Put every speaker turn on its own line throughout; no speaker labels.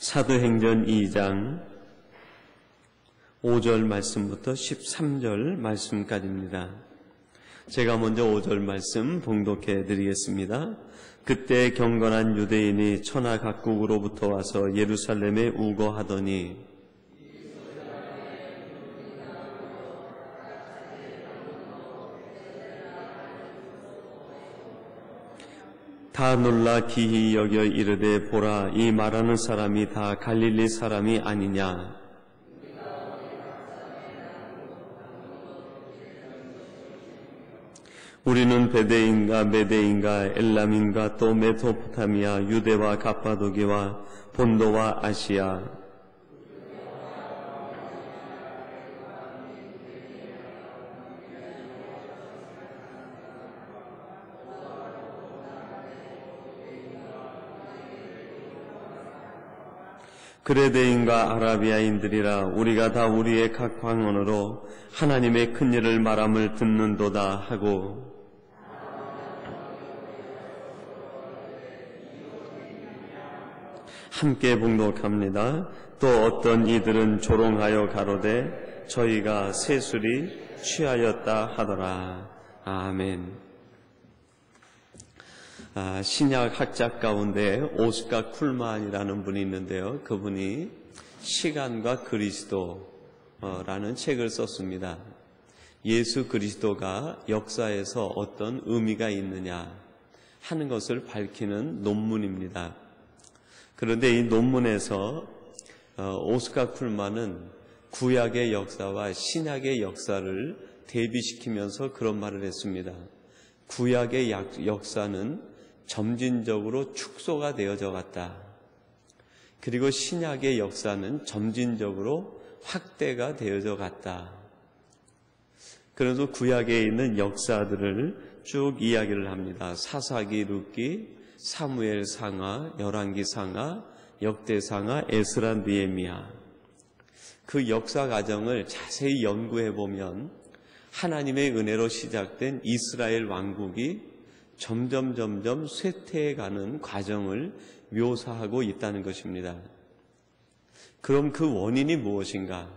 사도행전 2장 5절 말씀부터 13절 말씀까지입니다. 제가 먼저 5절 말씀 봉독해 드리겠습니다. 그때 경건한 유대인이 천하 각국으로부터 와서 예루살렘에 우거하더니 다 놀라 기히 여겨 이르되 보라, 이 말하는 사람이 다 갈릴리 사람이 아니냐. 우리는 베데인가 메데인가 엘람인가 또 메소포타미아 유대와 갑바도기와 본도와 아시아 그레데인과 아라비아인들이라 우리가 다 우리의 각 방언으로 하나님의 큰 일을 말함을 듣는도다 하고 함께 봉독합니다. 또 어떤 이들은 조롱하여 가로되 저희가 세술이 취하였다 하더라. 아멘. 신약 학자 가운데 오스카 쿨만이라는 분이 있는데요. 그분이 시간과 그리스도라는 책을 썼습니다. 예수 그리스도가 역사에서 어떤 의미가 있느냐 하는 것을 밝히는 논문입니다. 그런데 이 논문에서 오스카 쿨만은 구약의 역사와 신약의 역사를 대비시키면서 그런 말을 했습니다. 구약의 역사는 점진적으로 축소가 되어져 갔다. 그리고 신약의 역사는 점진적으로 확대가 되어져 갔다. 그래서 구약에 있는 역사들을 쭉 이야기를 합니다. 사사기, 룻기, 사무엘 상하, 열왕기 상하, 역대 상하, 에스라, 느헤미야. 그 역사 과정을 자세히 연구해 보면 하나님의 은혜로 시작된 이스라엘 왕국이 점점 쇠퇴해가는 과정을 묘사하고 있다는 것입니다. 그럼 그 원인이 무엇인가?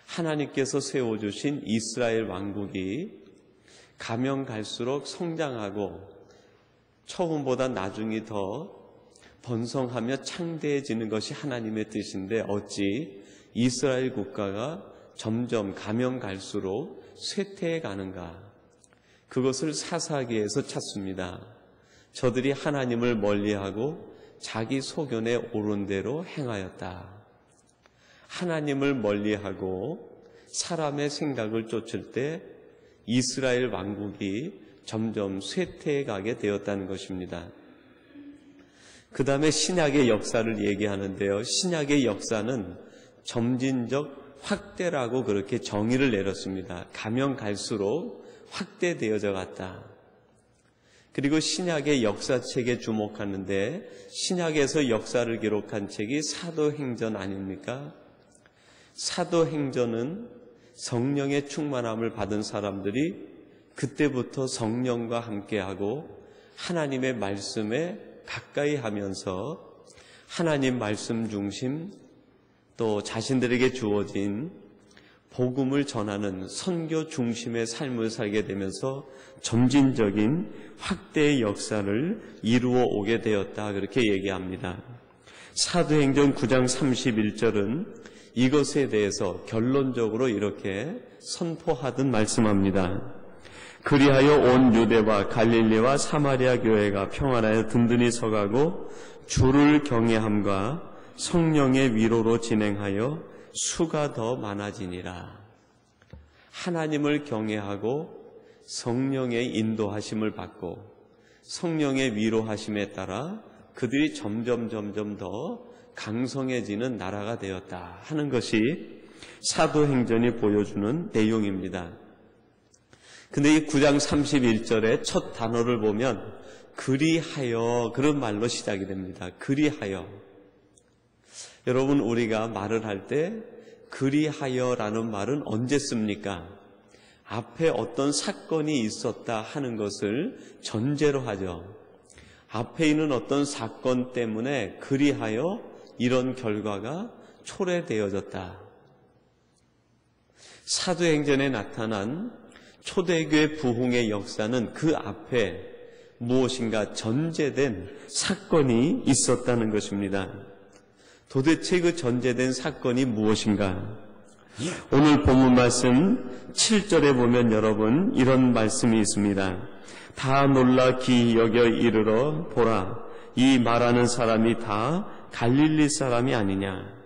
하나님께서 세워주신 이스라엘 왕국이 가면 갈수록 성장하고 처음보다 나중이 더 번성하며 창대해지는 것이 하나님의 뜻인데 어찌 이스라엘 국가가 점점 가면 갈수록 쇠퇴해 가는가? 그것을 사사기에서 찾습니다. 저들이 하나님을 멀리하고 자기 소견에 오른 대로 행하였다. 하나님을 멀리하고 사람의 생각을 쫓을 때 이스라엘 왕국이 점점 쇠퇴해 가게 되었다는 것입니다. 그 다음에 신약의 역사를 얘기하는데요. 신약의 역사는 점진적 확대라고 그렇게 정의를 내렸습니다. 가면 갈수록 확대되어져 갔다. 그리고 신약의 역사책에 주목하는데 신약에서 역사를 기록한 책이 사도행전 아닙니까? 사도행전은 성령의 충만함을 받은 사람들이 그때부터 성령과 함께하고 하나님의 말씀에 가까이 하면서 하나님 말씀 중심 또 자신들에게 주어진 복음을 전하는 선교 중심의 삶을 살게 되면서 점진적인 확대의 역사를 이루어 오게 되었다. 그렇게 얘기합니다. 사도행전 9장 31절은 이것에 대해서 결론적으로 이렇게 선포하듯 말씀합니다. 그리하여 온 유대와 갈릴리와 사마리아 교회가 평안하여 든든히 서가고 주를 경외함과 성령의 위로로 진행하여 수가 더 많아지니라. 하나님을 경외하고 성령의 인도하심을 받고 성령의 위로하심에 따라 그들이 점점 더 강성해지는 나라가 되었다 하는 것이 사도행전이 보여주는 내용입니다. 근데 이 9장 31절의 첫 단어를 보면 그리하여 그런 말로 시작이 됩니다. 그리하여. 여러분, 우리가 말을 할 때 그리하여라는 말은 언제 씁니까? 앞에 어떤 사건이 있었다 하는 것을 전제로 하죠. 앞에 있는 어떤 사건 때문에 그리하여 이런 결과가 초래되어졌다. 사도행전에 나타난 초대교회 부흥의 역사는 그 앞에 무엇인가 전제된 사건이 있었다는 것입니다. 도대체 그 전제된 사건이 무엇인가? 오늘 본문 말씀 7절에 보면 여러분 이런 말씀이 있습니다. 다 놀라 기이 여겨 이르러 보라, 이 말하는 사람이 다 갈릴리 사람이 아니냐.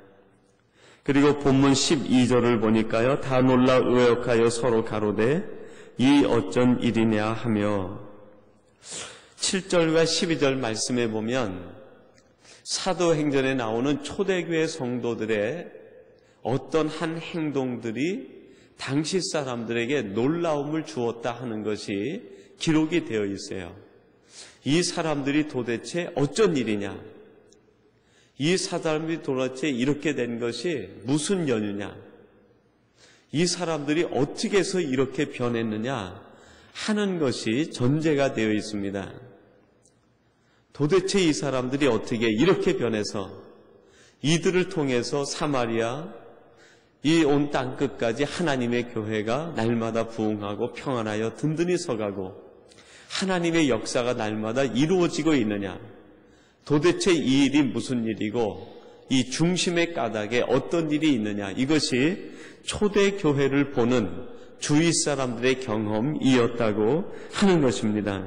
그리고 본문 12절을 보니까요, 다 놀라 의역하여 서로 가로되 이 어쩐 일이냐 하며, 7절과 12절 말씀에 보면 사도행전에 나오는 초대교회 성도들의 어떤 한 행동들이 당시 사람들에게 놀라움을 주었다 하는 것이 기록이 되어 있어요. 이 사람들이 도대체 어쩐 일이냐, 이 사람들이 도대체 이렇게 된 것이 무슨 연유냐, 이 사람들이 어떻게 해서 이렇게 변했느냐 하는 것이 전제가 되어 있습니다. 도대체 이 사람들이 어떻게 이렇게 변해서 이들을 통해서 사마리아 이 온 땅끝까지 하나님의 교회가 날마다 부흥하고 평안하여 든든히 서가고 하나님의 역사가 날마다 이루어지고 있느냐, 도대체 이 일이 무슨 일이고 이 중심의 까닭에 어떤 일이 있느냐, 이것이 초대교회를 보는 주위 사람들의 경험이었다고 하는 것입니다.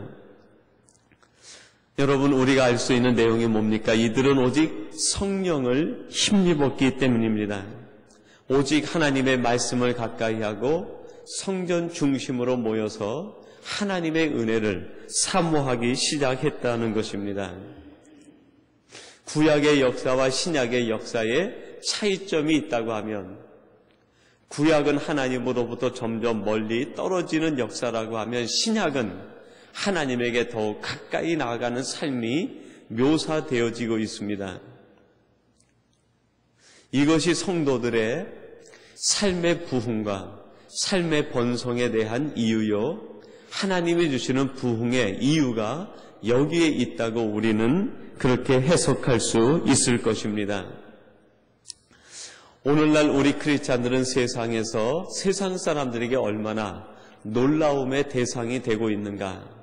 여러분, 우리가 알 수 있는 내용이 뭡니까? 이들은 오직 성령을 힘입었기 때문입니다. 오직 하나님의 말씀을 가까이 하고 성전 중심으로 모여서 하나님의 은혜를 사모하기 시작했다는 것입니다. 구약의 역사와 신약의 역사에 차이점이 있다고 하면, 구약은 하나님으로부터 점점 멀리 떨어지는 역사라고 하면, 신약은 하나님에게 더욱 가까이 나아가는 삶이 묘사되어지고 있습니다. 이것이 성도들의 삶의 부흥과 삶의 번성에 대한 이유요, 하나님이 주시는 부흥의 이유가 여기에 있다고 우리는 그렇게 해석할 수 있을 것입니다. 오늘날 우리 크리스찬들은 세상에서 세상 사람들에게 얼마나 놀라움의 대상이 되고 있는가?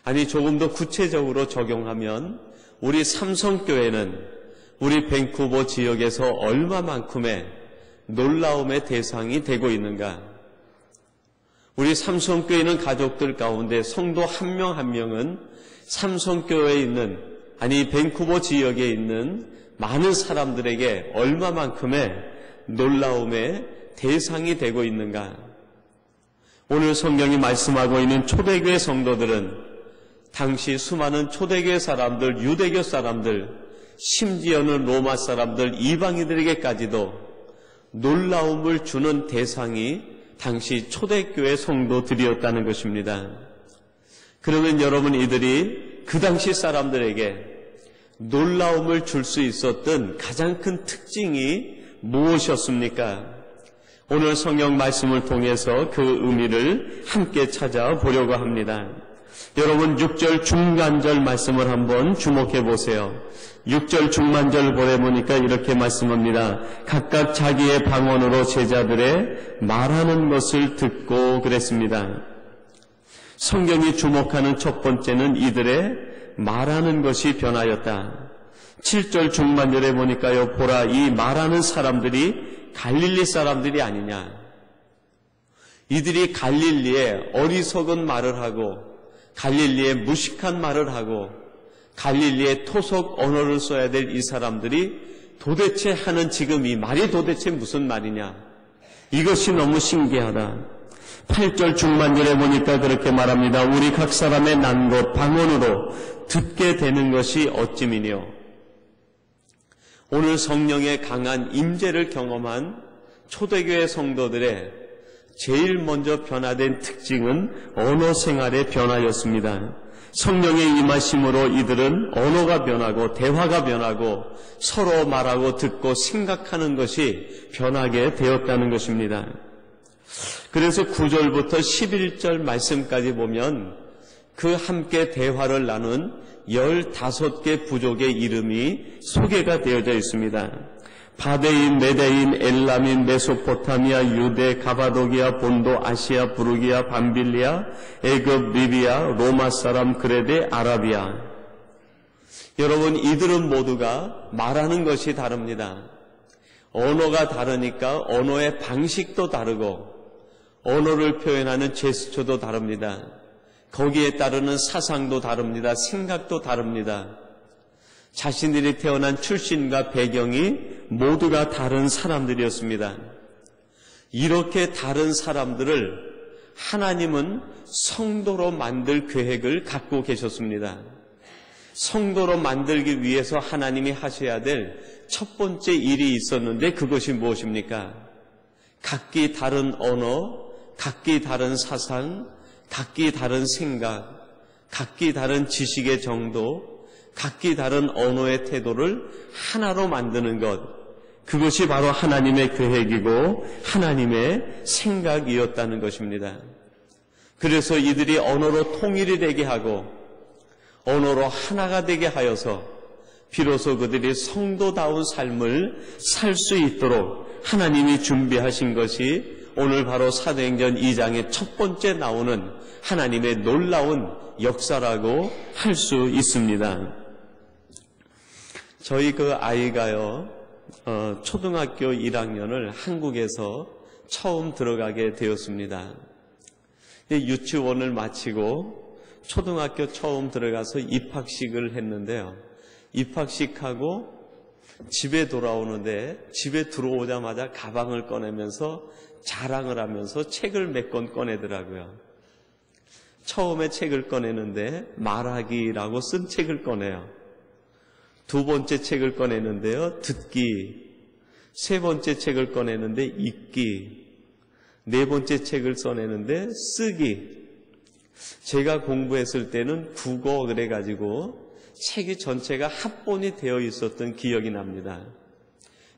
아니, 조금 더 구체적으로 적용하면 우리 삼성교회는 우리 밴쿠버 지역에서 얼마만큼의 놀라움의 대상이 되고 있는가? 우리 삼성교회는 가족들 가운데 성도 한 명 한 명은 삼성교회에 있는, 아니 밴쿠버 지역에 있는 많은 사람들에게 얼마만큼의 놀라움의 대상이 되고 있는가? 오늘 성경이 말씀하고 있는 초대교회 성도들은 당시 수많은 초대교회 사람들, 유대교 사람들, 심지어는 로마 사람들, 이방인들에게까지도 놀라움을 주는 대상이 당시 초대교회 성도들이었다는 것입니다. 그러면 여러분, 이들이 그 당시 사람들에게 놀라움을 줄 수 있었던 가장 큰 특징이 무엇이었습니까? 오늘 성경 말씀을 통해서 그 의미를 함께 찾아보려고 합니다. 여러분, 6절 중간절 말씀을 한번 주목해 보세요. 6절 중간절 보니까 이렇게 말씀합니다. 각각 자기의 방언으로 제자들의 말하는 것을 듣고 그랬습니다. 성경이 주목하는 첫 번째는 이들의 말하는 것이 변하였다. 7절 중반절에 보니까요, 보라, 이 말하는 사람들이 갈릴리 사람들이 아니냐. 이들이 갈릴리에 어리석은 말을 하고 갈릴리에 무식한 말을 하고 갈릴리에 토속 언어를 써야 될 이 사람들이 도대체 하는 지금 이 말이 도대체 무슨 말이냐, 이것이 너무 신기하다. 8절 중반절에 보니까 그렇게 말합니다. 우리 각 사람의 난 것 방언으로 듣게 되는 것이 어찌미뇨. 오늘 성령의 강한 임재를 경험한 초대교회 성도들의 제일 먼저 변화된 특징은 언어 생활의 변화였습니다. 성령의 임하심으로 이들은 언어가 변하고 대화가 변하고 서로 말하고 듣고 생각하는 것이 변하게 되었다는 것입니다. 그래서 9절부터 11절 말씀까지 보면 그 함께 대화를 나눈 15개 부족의 이름이 소개가 되어져 있습니다. 바데인, 메데인, 엘람인, 메소포타미아, 유대, 가바도기아, 본도, 아시아, 부르기아, 밤빌리아, 애굽, 리비아, 로마 사람, 그레데, 아라비아. 여러분, 이들은 모두가 말하는 것이 다릅니다. 언어가 다르니까 언어의 방식도 다르고 언어를 표현하는 제스처도 다릅니다. 거기에 따르는 사상도 다릅니다. 생각도 다릅니다. 자신들이 태어난 출신과 배경이 모두가 다른 사람들이었습니다. 이렇게 다른 사람들을 하나님은 성도로 만들 계획을 갖고 계셨습니다. 성도로 만들기 위해서 하나님이 하셔야 될 첫 번째 일이 있었는데 그것이 무엇입니까? 각기 다른 언어, 각기 다른 사상, 각기 다른 생각, 각기 다른 지식의 정도, 각기 다른 언어의 태도를 하나로 만드는 것, 그것이 바로 하나님의 계획이고 하나님의 생각이었다는 것입니다. 그래서 이들이 언어로 통일이 되게 하고 언어로 하나가 되게 하여서 비로소 그들이 성도다운 삶을 살 수 있도록 하나님이 준비하신 것이 오늘 바로 사도행전 2장의 첫 번째 나오는 하나님의 놀라운 역사라고 할 수 있습니다. 저희 그 아이가요, 초등학교 1학년을 한국에서 처음 들어가게 되었습니다. 유치원을 마치고 초등학교 처음 들어가서 입학식을 했는데요. 입학식하고 집에 돌아오는데 집에 들어오자마자 가방을 꺼내면서 자랑을 하면서 책을 몇 권 꺼내더라고요. 처음에 책을 꺼내는데 말하기라고 쓴 책을 꺼내요. 두 번째 책을 꺼내는데요, 듣기. 세 번째 책을 꺼내는데 읽기. 네 번째 책을 써내는데 쓰기. 제가 공부했을 때는 국어 그래가지고 책이 전체가 합본이 되어 있었던 기억이 납니다.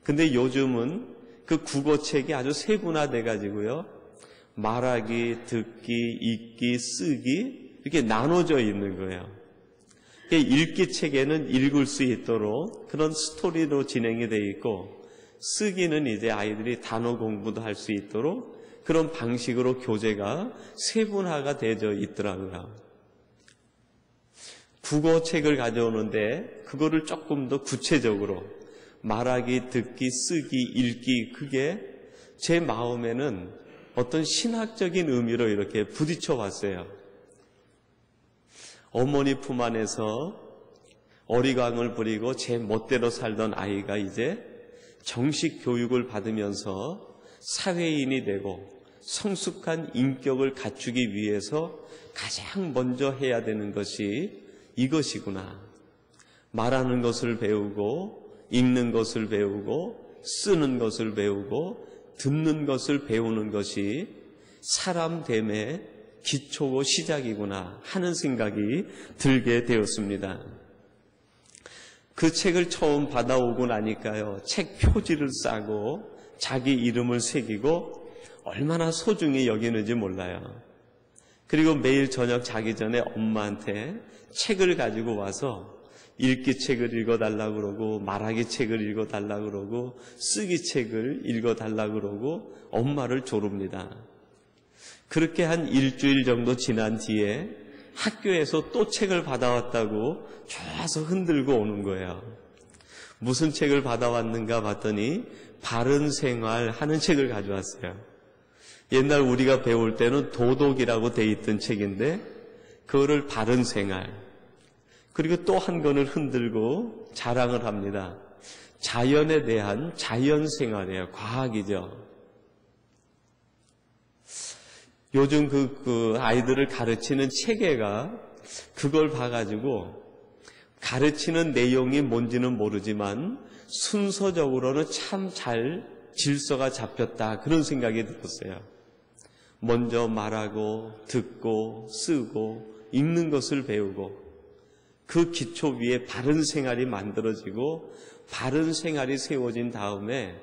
근데 요즘은 그 국어책이 아주 세분화돼 가지고요, 말하기, 듣기, 읽기, 쓰기 이렇게 나눠져 있는 거예요. 읽기 책에는 읽을 수 있도록 그런 스토리로 진행이 되어 있고, 쓰기는 이제 아이들이 단어 공부도 할 수 있도록 그런 방식으로 교재가 세분화가 되어 있더라고요. 국어책을 가져오는데 그거를 조금 더 구체적으로 말하기, 듣기, 쓰기, 읽기, 그게 제 마음에는 어떤 신학적인 의미로 이렇게 부딪혀 왔어요. 어머니 품 안에서 어리광을 부리고 제 멋대로 살던 아이가 이제 정식 교육을 받으면서 사회인이 되고 성숙한 인격을 갖추기 위해서 가장 먼저 해야 되는 것이 이것이구나. 말하는 것을 배우고, 읽는 것을 배우고, 쓰는 것을 배우고, 듣는 것을 배우는 것이 사람됨의 기초고 시작이구나 하는 생각이 들게 되었습니다. 그 책을 처음 받아오고 나니까요, 책 표지를 싸고 자기 이름을 새기고 얼마나 소중히 여기는지 몰라요. 그리고 매일 저녁 자기 전에 엄마한테 책을 가지고 와서 읽기 책을 읽어달라고 그러고, 말하기 책을 읽어달라고 그러고, 쓰기 책을 읽어달라고 그러고 엄마를 조릅니다. 그렇게 한 일주일 정도 지난 뒤에 학교에서 또 책을 받아왔다고 좋아서 흔들고 오는 거예요. 무슨 책을 받아왔는가 봤더니 바른 생활 하는 책을 가져왔어요. 옛날 우리가 배울 때는 도덕이라고 돼 있던 책인데 그거를 바른 생활. 그리고 또 한 권을 흔들고 자랑을 합니다. 자연에 대한 자연생활이에요. 과학이죠. 요즘 그 아이들을 가르치는 체계가 그걸 봐가지고 가르치는 내용이 뭔지는 모르지만 순서적으로는 참 잘 질서가 잡혔다, 그런 생각이 들었어요. 먼저 말하고 듣고 쓰고 읽는 것을 배우고 그 기초 위에 바른 생활이 만들어지고 바른 생활이 세워진 다음에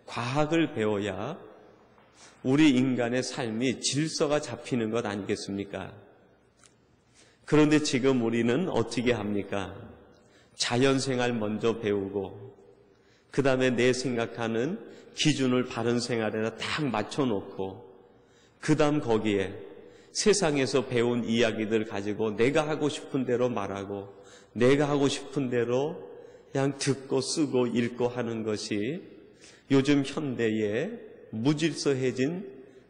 과학을 배워야 우리 인간의 삶이 질서가 잡히는 것 아니겠습니까? 그런데 지금 우리는 어떻게 합니까? 자연생활 먼저 배우고 그 다음에 내 생각하는 기준을 바른 생활에다 딱 맞춰놓고 그 다음 거기에 세상에서 배운 이야기들 가지고 내가 하고 싶은 대로 말하고 내가 하고 싶은 대로 그냥 듣고 쓰고 읽고 하는 것이 요즘 현대에 무질서해진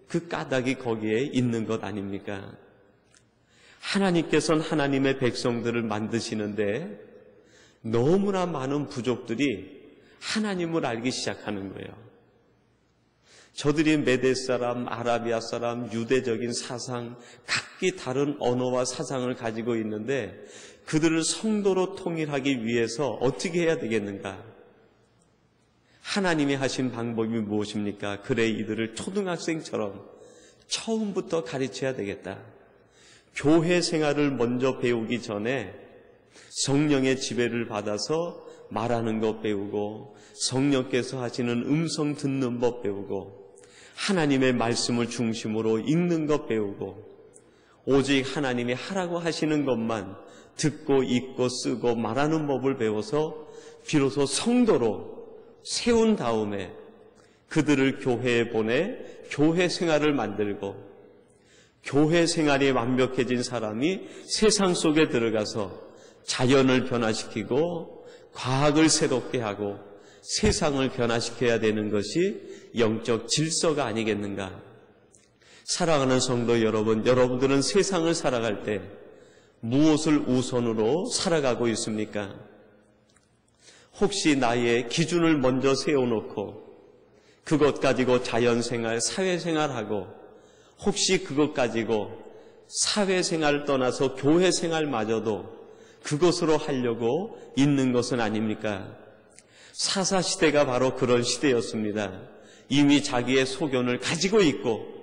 그 까닭이 거기에 있는 것 아닙니까? 하나님께서는 하나님의 백성들을 만드시는데 너무나 많은 부족들이 하나님을 알기 시작하는 거예요. 저들이 메대 사람, 아라비아 사람, 유대적인 사상, 각기 다른 언어와 사상을 가지고 있는데 그들을 성도로 통일하기 위해서 어떻게 해야 되겠는가? 하나님이 하신 방법이 무엇입니까? 그래 이들을 초등학생처럼 처음부터 가르쳐야 되겠다. 교회 생활을 먼저 배우기 전에 성령의 지배를 받아서 말하는 것 배우고 성령께서 하시는 음성 듣는 법 배우고 하나님의 말씀을 중심으로 읽는 것 배우고 오직 하나님이 하라고 하시는 것만 듣고 읽고 쓰고 말하는 법을 배워서 비로소 성도로 세운 다음에 그들을 교회에 보내 교회 생활을 만들고 교회 생활이 완벽해진 사람이 세상 속에 들어가서 자연을 변화시키고 과학을 새롭게 하고 세상을 변화시켜야 되는 것이 영적 질서가 아니겠는가? 사랑하는 성도 여러분, 여러분들은 세상을 살아갈 때 무엇을 우선으로 살아가고 있습니까? 혹시 나의 기준을 먼저 세워놓고 그것 가지고 자연생활, 사회생활하고 혹시 그것 가지고 사회생활을 떠나서 교회생활마저도 그것으로 하려고 있는 것은 아닙니까? 사사시대가 바로 그런 시대였습니다. 이미 자기의 소견을 가지고 있고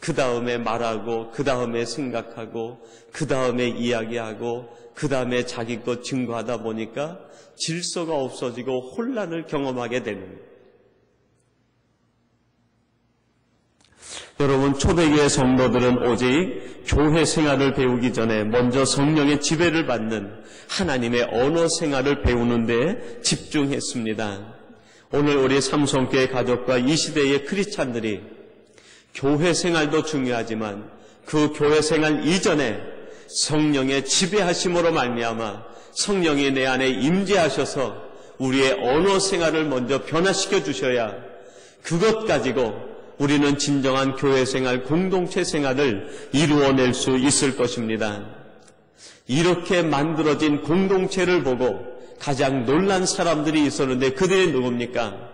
그 다음에 말하고 그 다음에 생각하고 그 다음에 이야기하고 그 다음에 자기 것 증거하다 보니까 질서가 없어지고 혼란을 경험하게 되는 거예요. 여러분, 초대교회 성도들은 오직 교회 생활을 배우기 전에 먼저 성령의 지배를 받는 하나님의 언어 생활을 배우는 데 집중했습니다. 오늘 우리 삼성교회 가족과 이 시대의 크리스찬들이 교회 생활도 중요하지만 그 교회 생활 이전에 성령의 지배하심으로 말미암아 성령이 내 안에 임재하셔서 우리의 언어 생활을 먼저 변화시켜 주셔야 그것 가지고 우리는 진정한 교회 생활, 공동체 생활을 이루어낼 수 있을 것입니다. 이렇게 만들어진 공동체를 보고 가장 놀란 사람들이 있었는데 그들이 누굽니까?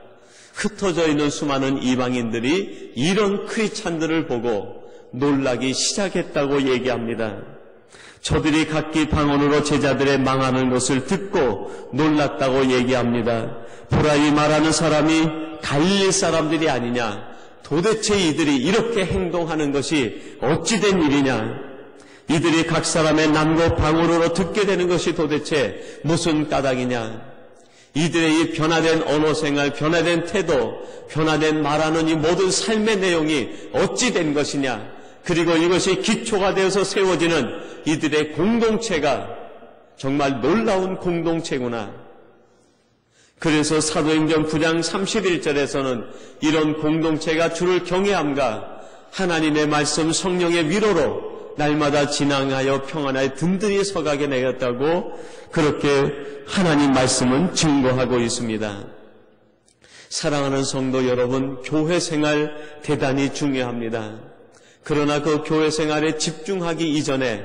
흩어져 있는 수많은 이방인들이 이런 크리스찬들을 보고 놀라기 시작했다고 얘기합니다. 저들이 각기 방언으로 제자들의 망하는 것을 듣고 놀랐다고 얘기합니다. 보라, 이 말하는 사람이 갈릴리 사람들이 아니냐? 도대체 이들이 이렇게 행동하는 것이 어찌된 일이냐? 이들이 각 사람의 남고 방언으로 듣게 되는 것이 도대체 무슨 까닭이냐? 이들의 이 변화된 언어생활, 변화된 태도, 변화된 말하는 이 모든 삶의 내용이 어찌된 것이냐? 그리고 이것이 기초가 되어서 세워지는 이들의 공동체가 정말 놀라운 공동체구나. 그래서 사도행전 9장 31절에서는 이런 공동체가 주를 경외함과 하나님의 말씀 성령의 위로로 날마다 진앙하여 평안하여 든든히 서가게 내었다고 그렇게 하나님 말씀은 증거하고 있습니다. 사랑하는 성도 여러분, 교회 생활 대단히 중요합니다. 그러나 그 교회 생활에 집중하기 이전에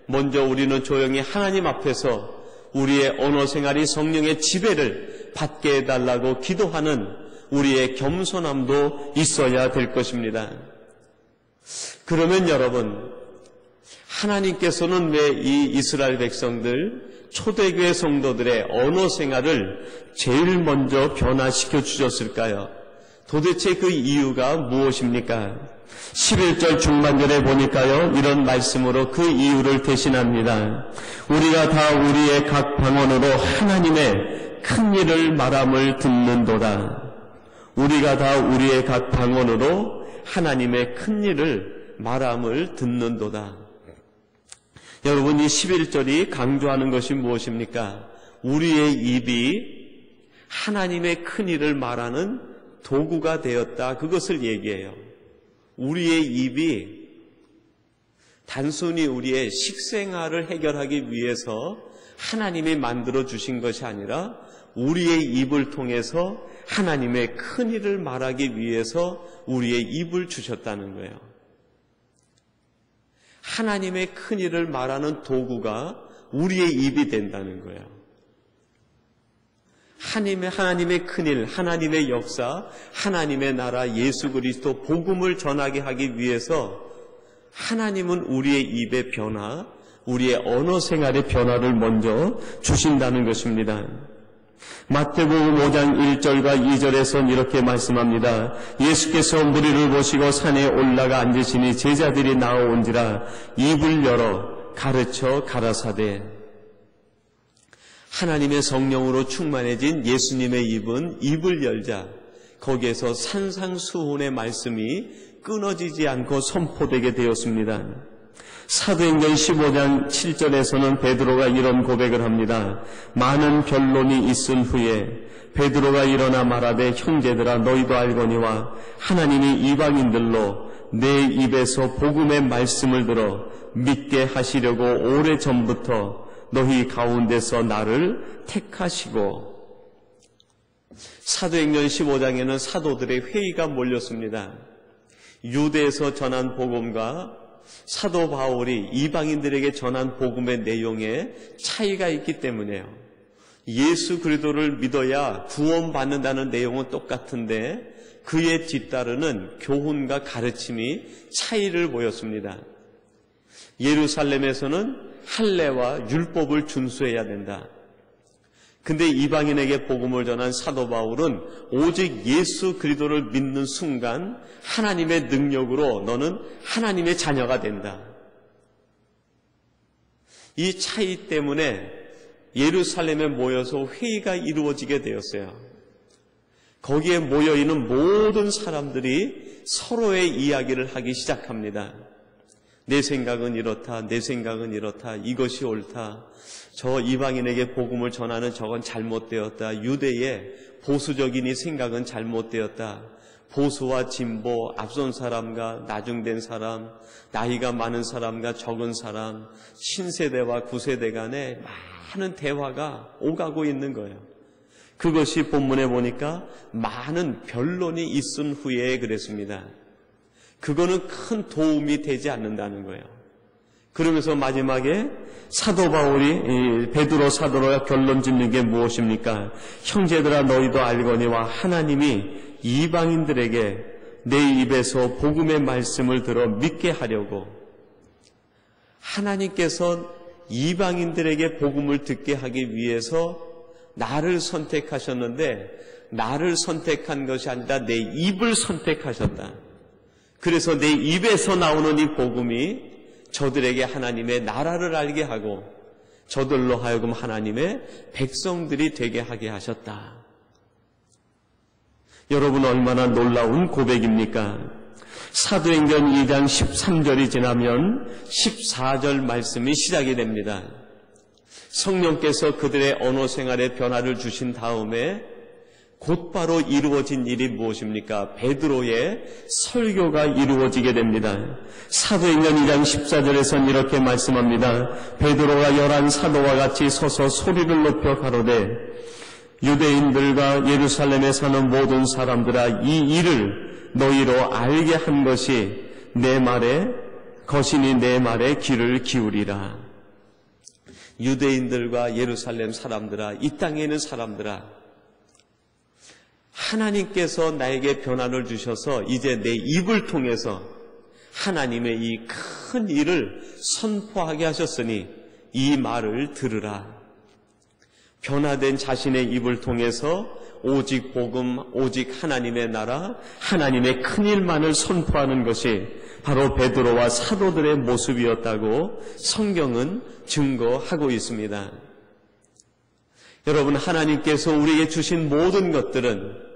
먼저 우리는 조용히 하나님 앞에서 우리의 언어 생활이 성령의 지배를 받게 해달라고 기도하는 우리의 겸손함도 있어야 될 것입니다. 그러면 여러분, 하나님께서는 왜 이 이스라엘 백성들, 초대교회 성도들의 언어 생활을 제일 먼저 변화시켜 주셨을까요? 도대체 그 이유가 무엇입니까? 11절 중반절에 보니까요, 이런 말씀으로 그 이유를 대신합니다. 우리가 다 우리의 각 방언으로 하나님의 큰 일을 말함을 듣는도다. 우리가 다 우리의 각 방언으로 하나님의 큰 일을 말함을 듣는도다. 여러분, 이 11절이 강조하는 것이 무엇입니까? 우리의 입이 하나님의 큰 일을 말하는 도구가 되었다. 그것을 얘기해요. 우리의 입이 단순히 우리의 식생활을 해결하기 위해서 하나님이 만들어 주신 것이 아니라 우리의 입을 통해서 하나님의 큰 일을 말하기 위해서 우리의 입을 주셨다는 거예요. 하나님의 큰 일을 말하는 도구가 우리의 입이 된다는 거예요. 하나님의 큰 일, 하나님의 역사, 하나님의 나라, 예수 그리스도 복음을 전하게 하기 위해서 하나님은 우리의 입의 변화, 우리의 언어 생활의 변화를 먼저 주신다는 것입니다. 마태복음 5장 1절과 2절에서는 이렇게 말씀합니다. 예수께서 무리를 보시고 산에 올라가 앉으시니 제자들이 나아온지라 입을 열어 가르쳐 가라사대. 하나님의 성령으로 충만해진 예수님의 입은 입을 열자 거기에서 산상수훈의 말씀이 끊어지지 않고 선포되게 되었습니다. 사도행전 15장 7절에서는 베드로가 이런 고백을 합니다. 많은 변론이 있은 후에 베드로가 일어나 말하되 형제들아 너희도 알거니와 하나님이 이방인들로 내 입에서 복음의 말씀을 들어 믿게 하시려고 오래전부터 너희 가운데서 나를 택하시고. 사도행전 15장에는 사도들의 회의가 몰렸습니다. 유대에서 전한 복음과 사도 바울이 이방인들에게 전한 복음의 내용에 차이가 있기 때문에요. 예수 그리스도를 믿어야 구원받는다는 내용은 똑같은데 그에 뒤따르는 교훈과 가르침이 차이를 보였습니다. 예루살렘에서는 할례와 율법을 준수해야 된다. 근데 이방인에게 복음을 전한 사도 바울은 오직 예수 그리스도를 믿는 순간 하나님의 능력으로 너는 하나님의 자녀가 된다. 이 차이 때문에 예루살렘에 모여서 회의가 이루어지게 되었어요. 거기에 모여있는 모든 사람들이 서로의 이야기를 하기 시작합니다. 내 생각은 이렇다, 내 생각은 이렇다, 이것이 옳다, 저 이방인에게 복음을 전하는 저건 잘못되었다, 유대의 보수적인 이 생각은 잘못되었다, 보수와 진보, 앞선 사람과 나중된 사람, 나이가 많은 사람과 적은 사람, 신세대와 구세대 간에 많은 대화가 오가고 있는 거예요. 그것이 본문에 보니까 많은 변론이 있은 후에 그랬습니다. 그거는 큰 도움이 되지 않는다는 거예요. 그러면서 마지막에 사도 바울이 베드로 사도가 결론 짓는 게 무엇입니까? 형제들아 너희도 알거니와 하나님이 이방인들에게 내 입에서 복음의 말씀을 들어 믿게 하려고 하나님께서 이방인들에게 복음을 듣게 하기 위해서 나를 선택하셨는데 나를 선택한 것이 아니라 내 입을 선택하셨다. 그래서 내 입에서 나오는 이 복음이 저들에게 하나님의 나라를 알게 하고 저들로 하여금 하나님의 백성들이 되게 하게 하셨다. 여러분 얼마나 놀라운 고백입니까? 사도행전 2장 13절이 지나면 14절 말씀이 시작이 됩니다. 성령께서 그들의 언어 생활에 변화를 주신 다음에 곧바로 이루어진 일이 무엇입니까? 베드로의 설교가 이루어지게 됩니다. 사도행전 2장 14절에서는 이렇게 말씀합니다. 베드로가 11 사도와 같이 서서 소리를 높여 가로되 유대인들과 예루살렘에 사는 모든 사람들아 이 일을 너희로 알게 한 것이 내 말에 거신이 내 말에 귀를 기울이라. 유대인들과 예루살렘 사람들아, 이 땅에 있는 사람들아, 하나님께서 나에게 변화를 주셔서 이제 내 입을 통해서 하나님의 이 큰 일을 선포하게 하셨으니 이 말을 들으라. 변화된 자신의 입을 통해서 오직 복음, 오직 하나님의 나라, 하나님의 큰 일만을 선포하는 것이 바로 베드로와 사도들의 모습이었다고 성경은 증거하고 있습니다. 여러분, 하나님께서 우리에게 주신 모든 것들은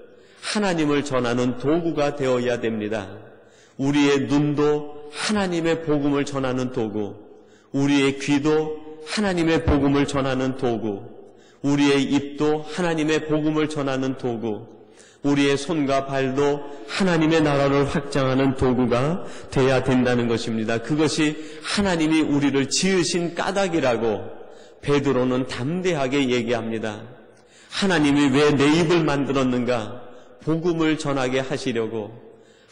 하나님을 전하는 도구가 되어야 됩니다. 우리의 눈도 하나님의 복음을 전하는 도구, 우리의 귀도 하나님의 복음을 전하는 도구, 우리의 입도 하나님의 복음을 전하는 도구, 우리의 손과 발도 하나님의 나라를 확장하는 도구가 돼야 된다는 것입니다. 그것이 하나님이 우리를 지으신 까닭이라고 베드로는 담대하게 얘기합니다. 하나님이 왜 내 입을 만들었는가? 복음을 전하게 하시려고.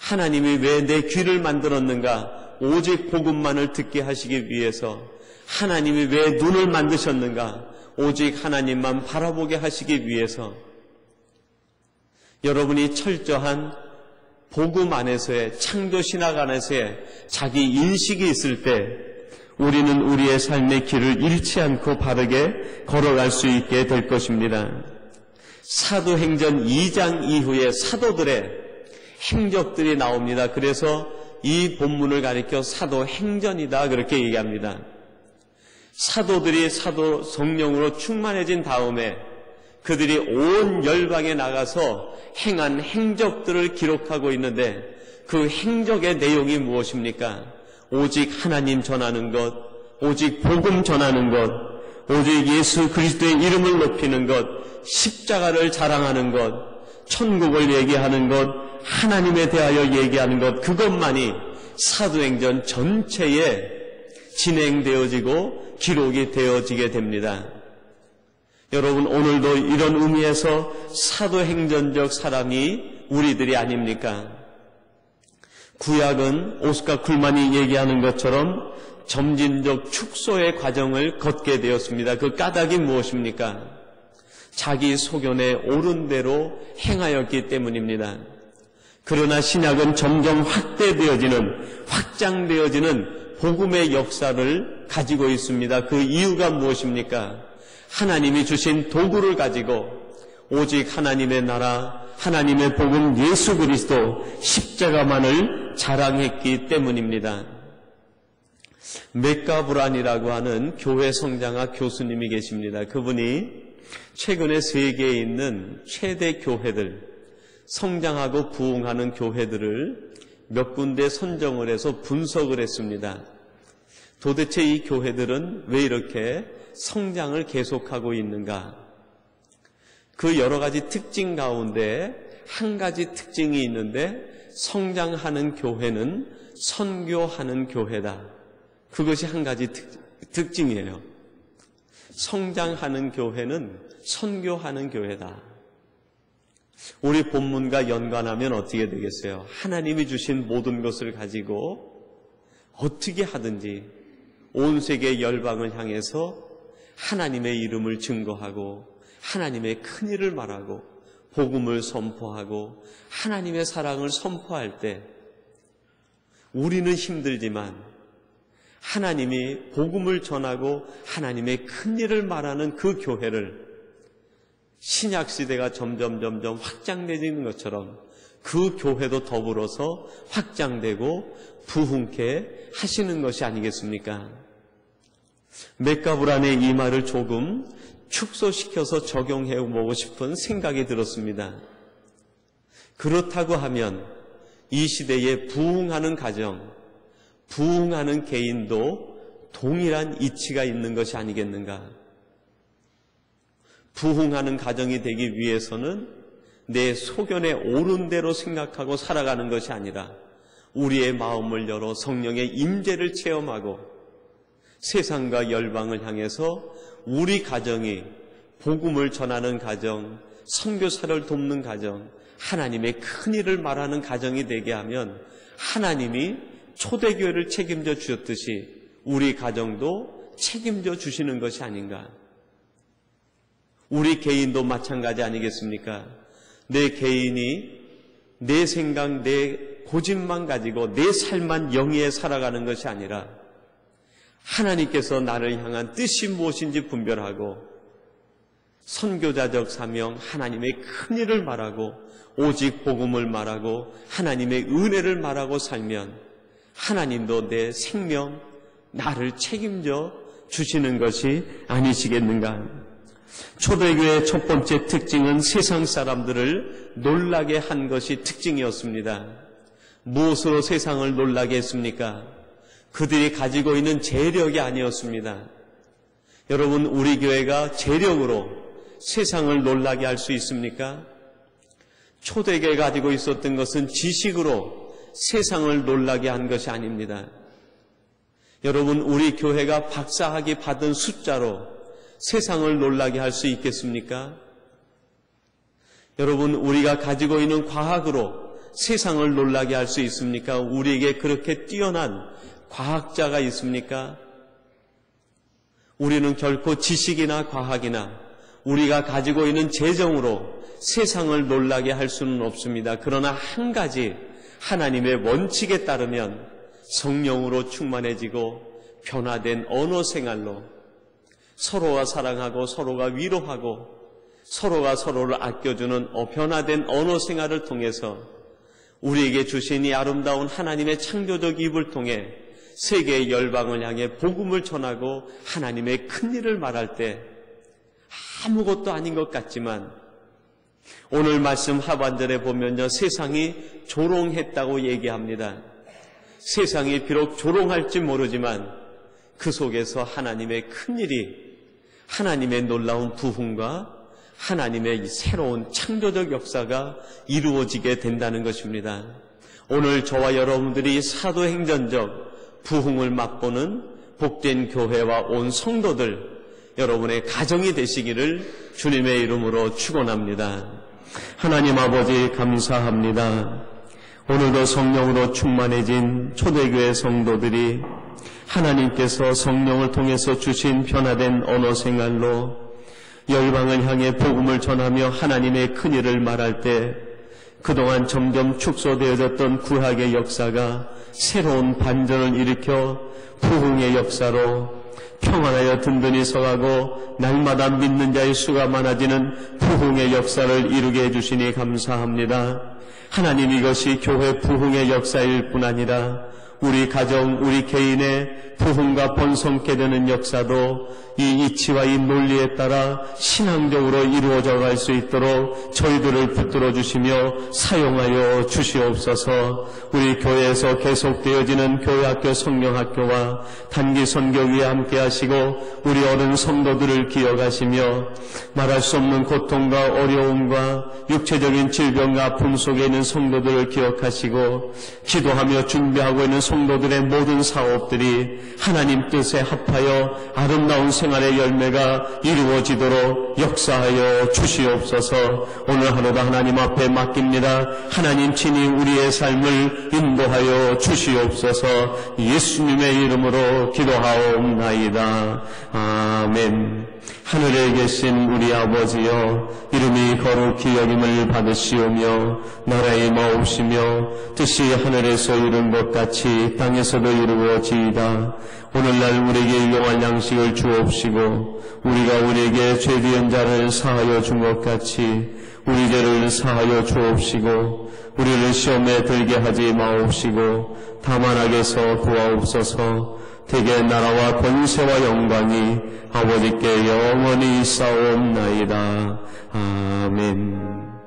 하나님이 왜 내 귀를 만들었는가? 오직 복음만을 듣게 하시기 위해서. 하나님이 왜 눈을 만드셨는가? 오직 하나님만 바라보게 하시기 위해서. 여러분이 철저한 복음 안에서의, 창조신학 안에서의 자기 인식이 있을 때 우리는 우리의 삶의 길을 잃지 않고 바르게 걸어갈 수 있게 될 것입니다. 사도행전 2장 이후에 사도들의 행적들이 나옵니다. 그래서 이 본문을 가리켜 사도행전이다 그렇게 얘기합니다. 사도들이 사도 성령으로 충만해진 다음에 그들이 온 열방에 나가서 행한 행적들을 기록하고 있는데 그 행적의 내용이 무엇입니까? 오직 하나님 전하는 것, 오직 복음 전하는 것, 오직 예수 그리스도의 이름을 높이는 것, 십자가를 자랑하는 것, 천국을 얘기하는 것, 하나님에 대하여 얘기하는 것, 그것만이 사도행전 전체에 진행되어지고 기록이 되어지게 됩니다. 여러분, 오늘도 이런 의미에서 사도행전적 사람이 우리들이 아닙니까? 구약은 오스카 쿨만이 얘기하는 것처럼 점진적 축소의 과정을 걷게 되었습니다. 그 까닭이 무엇입니까? 자기 소견에 옳은 대로 행하였기 때문입니다. 그러나 신약은 점점 확장되어지는 복음의 역사를 가지고 있습니다. 그 이유가 무엇입니까? 하나님이 주신 도구를 가지고 오직 하나님의 나라, 하나님의 복음 예수 그리스도 십자가만을 자랑했기 때문입니다. 맥가브란이라고 하는 교회 성장학 교수님이 계십니다. 그분이 최근에 세계에 있는 최대 교회들, 성장하고 부흥하는 교회들을 몇 군데 선정을 해서 분석을 했습니다. 도대체 이 교회들은 왜 이렇게 성장을 계속하고 있는가? 그 여러 가지 특징 가운데 한 가지 특징이 있는데, 성장하는 교회는 선교하는 교회다. 그것이 한 가지 특징이에요. 성장하는 교회는 선교하는 교회다. 우리 본문과 연관하면 어떻게 되겠어요? 하나님이 주신 모든 것을 가지고 어떻게 하든지 온 세계 열방을 향해서 하나님의 이름을 증거하고 하나님의 큰일을 말하고 복음을 선포하고 하나님의 사랑을 선포할 때 우리는 힘들지만 하나님이 복음을 전하고 하나님의 큰일을 말하는 그 교회를 신약시대가 점점 확장되는 것처럼 그 교회도 더불어서 확장되고 부흥케 하시는 것이 아니겠습니까? 맥가브란의 이 말을 조금 축소시켜서 적용해보고 싶은 생각이 들었습니다. 그렇다고 하면 이 시대에 부흥하는 가정, 부흥하는 개인도 동일한 이치가 있는 것이 아니겠는가? 부흥하는 가정이 되기 위해서는 내 소견에 옳은 대로 생각하고 살아가는 것이 아니라 우리의 마음을 열어 성령의 임재를 체험하고 세상과 열방을 향해서 우리 가정이 복음을 전하는 가정, 선교사를 돕는 가정, 하나님의 큰일을 말하는 가정이 되게 하면 하나님이 초대교회를 책임져 주셨듯이 우리 가정도 책임져 주시는 것이 아닌가. 우리 개인도 마찬가지 아니겠습니까? 내 개인이 내 생각, 내 고집만 가지고 내 삶만 영위에 살아가는 것이 아니라 하나님께서 나를 향한 뜻이 무엇인지 분별하고 선교자적 사명, 하나님의 큰일을 말하고 오직 복음을 말하고 하나님의 은혜를 말하고 살면 하나님도 내 생명, 나를 책임져 주시는 것이 아니시겠는가? 초대교회의 첫 번째 특징은 세상 사람들을 놀라게 한 것이 특징이었습니다. 무엇으로 세상을 놀라게 했습니까? 그들이 가지고 있는 재력이 아니었습니다. 여러분, 우리 교회가 재력으로 세상을 놀라게 할 수 있습니까? 초대교회가 가지고 있었던 것은 지식으로 세상을 놀라게 한 것이 아닙니다. 여러분, 우리 교회가 박사학위 받은 숫자로 세상을 놀라게 할 수 있겠습니까? 여러분, 우리가 가지고 있는 과학으로 세상을 놀라게 할 수 있습니까? 우리에게 그렇게 뛰어난 과학자가 있습니까? 우리는 결코 지식이나 과학이나 우리가 가지고 있는 재정으로 세상을 놀라게 할 수는 없습니다. 그러나 한 가지, 하나님의 원칙에 따르면 성령으로 충만해지고 변화된 언어 생활로 서로가 사랑하고 서로가 위로하고 서로가 서로를 아껴주는 변화된 언어 생활을 통해서 우리에게 주신 이 아름다운 하나님의 창조적 입을 통해 세계의 열방을 향해 복음을 전하고 하나님의 큰 일을 말할 때 아무것도 아닌 것 같지만 오늘 말씀 하반절에 보면요, 세상이 조롱했다고 얘기합니다. 세상이 비록 조롱할지 모르지만 그 속에서 하나님의 큰 일이, 하나님의 놀라운 부흥과 하나님의 새로운 창조적 역사가 이루어지게 된다는 것입니다. 오늘 저와 여러분들이 사도행전적 부흥을 맛보는 복된 교회와 온 성도들, 여러분의 가정이 되시기를 주님의 이름으로 축원합니다. 하나님 아버지 감사합니다. 오늘도 성령으로 충만해진 초대교회 성도들이 하나님께서 성령을 통해서 주신 변화된 언어 생활로 열방을 향해 복음을 전하며 하나님의 큰 일을 말할 때 그동안 점점 축소되어졌던 구약의 역사가 새로운 반전을 일으켜 부흥의 역사로 평안하여 든든히 서가고 날마다 믿는 자의 수가 많아지는 부흥의 역사를 이루게 해주시니 감사합니다. 하나님, 이것이 교회 부흥의 역사일 뿐 아니라 우리 가정, 우리 개인의 부흥과 번성케 되는 역사도 이 이치와 이 논리에 따라 신앙적으로 이루어져 갈 수 있도록 저희들을 붙들어 주시며 사용하여 주시옵소서. 우리 교회에서 계속되어지는 교회학교 성령학교와 단기 선교위에 함께 하시고 우리 어른 성도들을 기억하시며 말할 수 없는 고통과 어려움과 육체적인 질병과 아픔 속에 있는 성도들을 기억하시고 기도하며 준비하고 있는 성도들의 모든 사업들이 하나님 뜻에 합하여 아름다운 생활의 열매가 이루어지도록 역사하여 주시옵소서. 오늘 하루도 하나님 앞에 맡깁니다. 하나님 친히 우리의 삶을 인도하여 주시옵소서. 예수님의 이름으로 기도하옵나이다. 아멘. 하늘에 계신 우리 아버지여, 이름이 거룩히 여김을 받으시오며 나라의 마옵시며 뜻이 하늘에서 이룬 것 같이 땅에서도 이루어지이다. 오늘날 우리에게 일용할 양식을 주옵시고 우리가 우리에게 죄지은 자를 사하여 준 것 같이 우리 죄를 사하여 주옵시고 우리를 시험에 들게 하지 마옵시고 다만 악에서 구하옵소서. 대개 나라와 권세와 영광이 아버지께 영원히 있사옵나이다. 아멘.